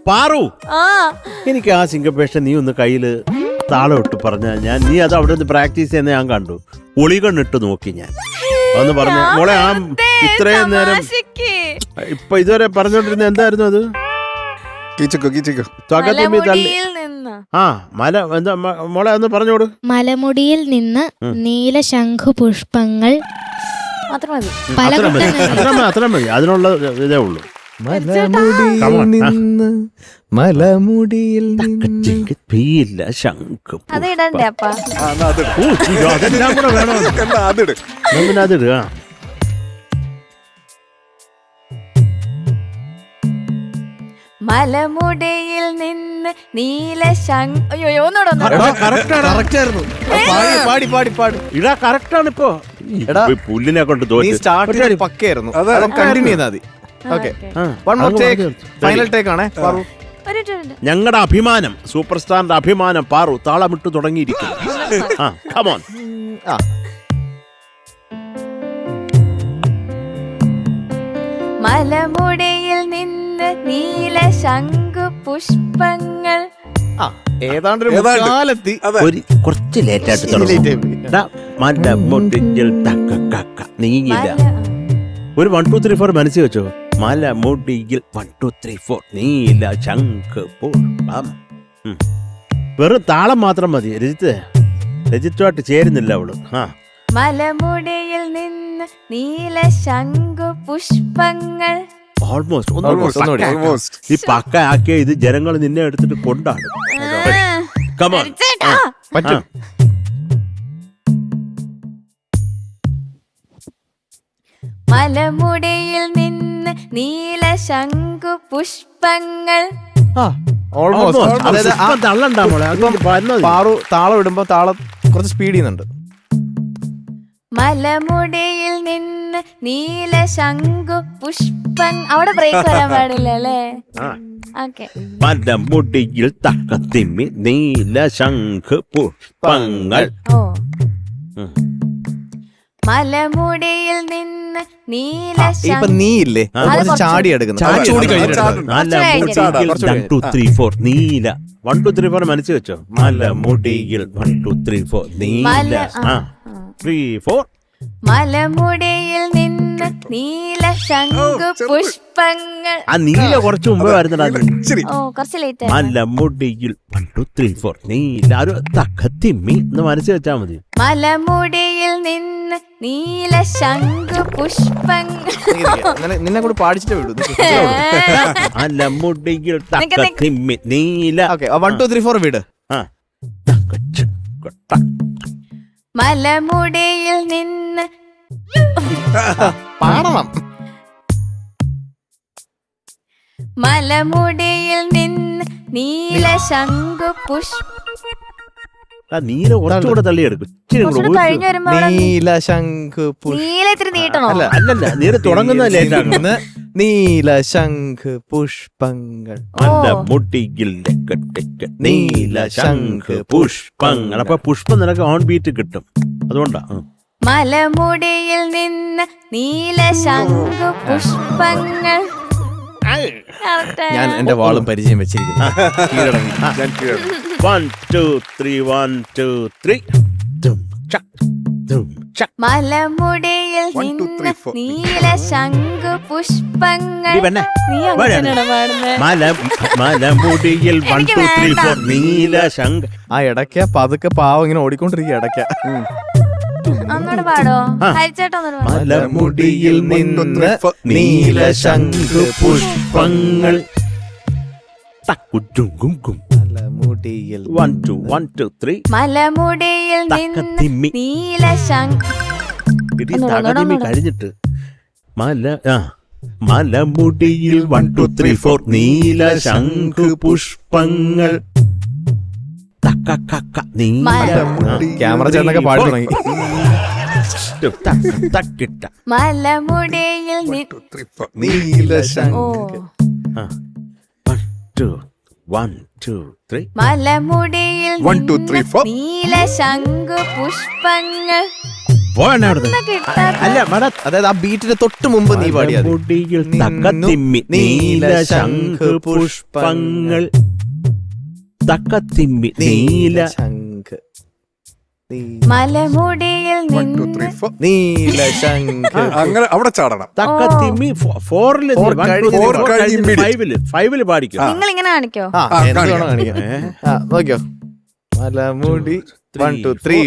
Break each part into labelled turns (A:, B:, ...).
A: പാറു, എനിക്ക് ആ സിംഗപ്പേഷൻ നീ ഒന്ന് കയ്യില് താളം ഇട്ട് പറഞ്ഞ നീ അത് അവിടെ നിന്ന് പ്രാക്ടീസ് ചെയ്യുന്ന ഞാൻ കണ്ടു. ഒളികണ്ണിട്ട് നോക്കി ഞാൻ ഒന്ന് പറഞ്ഞു മോളെ. ആ ഇത്രയും നേരം ഇപ്പൊ ഇതുവരെ പറഞ്ഞോണ്ടിരുന്ന എന്തായിരുന്നു അത്? ആ മല എന്താ മോളെ ഒന്ന് പറഞ്ഞോട്.
B: മലമുടിയിൽ നിന്ന് നീല ശംഖു പുഷ്പങ്ങൾ.
A: അത്ര മതി, അതിനുള്ള ഇതേ ഉള്ളൂ.
C: മലമുടിയിൽ
A: പെയ്യില്ല ശംഖ്.
B: അതിടണ്ടേ അപ്പ?
A: അതെല്ലാം കൂടെ വേണോ? അതിടുക.
B: മലമുടിയിൽ നിന്ന് നീല ശംഖ്.
A: ഇടാ കറക്റ്റാണ്. ഇപ്പൊ പുല്ലിനെ കൊണ്ട്
C: പക്കയായിരുന്നു. കണ്ടിന്യൂ ചെയ്താൽ മതി. ഫൈനൽ ടേക്ക് ആണേ.
A: ഞങ്ങളുടെ അഭിമാനം, സൂപ്പർ സ്റ്റാറിന്റെ അഭിമാനം പാറു താളമിട്ട് തുടങ്ങിയിരിക്കുന്നു.
B: മലമുടിയിൽ നിന്ന് നീല ശംഖു പുഷ്പങ്ങൾ.
C: ഏതാണ്ട്
A: കുറച്ച് ലേറ്റായിട്ട് നീങ്ങില്ല. ഒരു 1 2 3 4 മനസ്സിൽ വെച്ചോ. മലമുടിയിൽ 1 2 3 4 നീല ശംഖ് പുഷ്പം. വെറും താളം മാത്രം മതി. രജിത്തുമായിട്ട് ചേരുന്നില്ല അവള്.
B: മലമുടിയിൽ നിന്ന് നീല ശംഖു പുഷ്പങ്ങൾ.
A: ഓൾമോസ്റ്റ് ഈ പക്ക ആക്കിയ ഇത് ജനങ്ങൾ നിന്നെ എടുത്തിട്ട് കൊണ്ടാണ്.
B: മലമുടിയിൽ നിന്ന് നീല ശംഖു പുഷ്പങ്ങൾ.
C: പാറു താളം ഇടുമ്പോ താളം കുറച്ച് സ്പീഡ് ചെയ്യുന്നുണ്ട്.
B: മലമുടിയിൽ നിന്ന് നീല ശംഖു പുഷ്പം. അവിടെ ബ്രേക്ക് വരാൻ പാടില്ല അല്ലേ?
A: മലമുടിയിൽ തക്കത്തിമ്മി നീല ശംഖ് പുഷ്പങ്ങൾ.
B: മലമുടിയിൽ നിന്ന് നീല
C: ഇപ്പൊ നീ ഇല്ലേ ചാടി എടുക്കുന്നു.
A: 1 2 3 4 നീല. 1 2 3 4 മനസ്സിൽ വെച്ചോ. മലമുടിയിൽ 1 2 3 4 നീല 3 4.
B: മലമുടിയിൽ നിന്ന് നീല ശംഖു പുഷ്പങ്ങൾ.
A: ആ നീല കുറച്ച് മുമ്പേ വരുന്നുണ്ട്.
B: കുറച്ച് ലേറ്റ്.
A: മലമുടിയിൽ 1 2 3 4 നീല. ഒരു തക്കത്തിമ്മി എന്ന് മനസ്സിൽ വെച്ചാ മതി.
B: മലമുടിയിൽ നിന്ന് നീല ശംഖു പുഷ്പങ്ങൾ.
C: നിന്നെ കൂടെ പാടിച്ചിട്ട് വിടും.
A: മലമുടിയിൽ തക്കത്തിമ്മി നീല.
C: 1 2 3 4 വീട്.
B: മലമുടിയിൽ നിന്ന്
C: പാടണം.
B: മലമുടിയിൽ നിന്ന് നീല ശംഖു പുഷ്പം.
A: നീല കുറച്ചുകൂടെ തള്ളിയെടുക്കും.
C: നീല ശംഖ്
B: നീല ഇത്തിരി നീട്ടണോ?
A: അല്ലല്ല, നീല തുടങ്ങുന്ന ലേറ്റാണ്.
C: നീല ശംഖ് പുഷ്പങ്ങൾ.
A: മലമുടിയിൽ നീല ശംഖ് പുഷ്പങ്ങൾ. അപ്പൊ പുഷ്പം നിനക്ക് ഓൺ ബീറ്റ് കിട്ടും. അതുകൊണ്ടാ.
B: മലമുടിയിൽ നിന്ന് നീല ശംഖു പുഷ്പങ്ങൾ.
C: ഞാൻ എന്റെ വാളും പരിചയം വെച്ചിരിക്കുന്നു.
A: 1 2 3 1 2 3.
B: മലമുടിയിൽ നിന്ന് നീല ശംഖു പുഷ്പങ്ങൾ.
A: മലമുടിയിൽ 1 2 3 4 നീല ശംഖ്.
C: ആ ഇടയ്ക്ക പതുക്കെ പാവം ഇങ്ങനെ ഓടിക്കൊണ്ടിരിക്കുക. ഇടയ്ക്ക
B: ഒന്നുകൂടെ പാടോ ഹരിച്ചേട്ടൻ?
C: മലമുടിയിൽ നിന്ന് നീല ശംഖു പുഷ്പങ്ങൾ. മലമുടിയിൽ
A: 1 2 1 2 3.
B: മലമുടിയിൽ നിന്ന് നീല ശംഖു.
A: കഴിഞ്ഞിട്ട് മലമുടിയിൽ 1 2 3 4 നീല ശംഖു പുഷ്പങ്ങൾ.
C: ക്യാമറ ചേട്ടനൊക്കെ പാടി തുടങ്ങി.
B: മലമുടിയിൽ
C: നീല ശംഖ്.
A: 1 2 3.
B: മലമുടിയിൽ നീല ശംഖു പുഷ്പങ്ങൾ.
A: പോവണ്ട അവിടുന്ന്.
B: ഒന്നും കിട്ടാത്ത
A: അല്ല മട
C: അതായത് ആ ബീറ്റിന് തൊട്ട് മുമ്പ് നീ പാടിയത്
A: മുടിയിൽ തക്കത്തിമ്മി നീല ശംഖ് പുഷ്പങ്ങൾ തക്കത്തിമ്മി നീല
C: ശംഖ്
B: മലമുടിയിൽ നിന്ന്
C: നീല ശംഖ്
D: അങ്ങനെ അവിടെ ചാടണം.
A: തക്കത്തിമ്മി ഫോറില്
C: Four കഴിഞ്ഞ്
A: ഫൈവില് പാടിക്കും.
B: നിങ്ങൾ ഇങ്ങനെ കാണിക്കോ?
C: ആ എന്ത് വേണം കാണിക്കാം. ആ നോക്കിയോ മലമുടി 1 2 3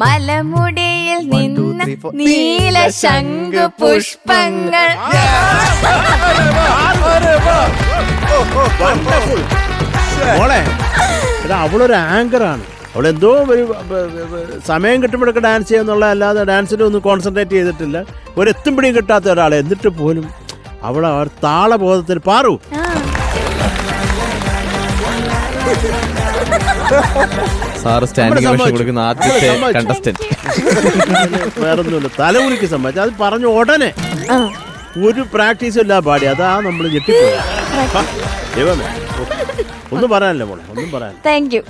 B: മലമുടിയിൽ
C: 1 2
B: നിന്ന്
C: 3 4
B: നീല ശംഖു പുഷ്പങ്ങൾ.
A: മോളെ എടാ അവളൊരു ആങ്കറാണ്. അവളെന്തോ ഒരു സമയം കിട്ടുമ്പോഴൊക്കെ ഡാൻസ് ചെയ്യുന്നുള്ള അല്ലാതെ ഡാൻസിലൊന്നും കോൺസെൻട്രേറ്റ് ചെയ്തിട്ടില്ല. ഒരെത്തും പിടിയും കിട്ടാത്ത ഒരാളെ എന്നിട്ട് പോലും അവൾ ആ താളബോധത്തിൽ പാറു.
C: സാറ് സ്റ്റാൻഡിംഗ് ഓവേഷൻ കൊടുക്കുന്ന ആദ്യത്തെ കണ്ടസ്റ്റന്റ്.
A: വേറൊന്നുമില്ല, തലമുറിക്ക് സമ്മതിച്ചു. അത് പറഞ്ഞ ഉടനെ
B: ആ.
A: ഒരു പ്രാക്ടീസും ഇല്ല പാടി. അതാ നമ്മൾ ഞെട്ടിപ്പോയി. ദൈവമേ ഒന്നും പറയാനല്ലേ മോളെ, ഒന്നും പറയാൻ.
B: Thank you.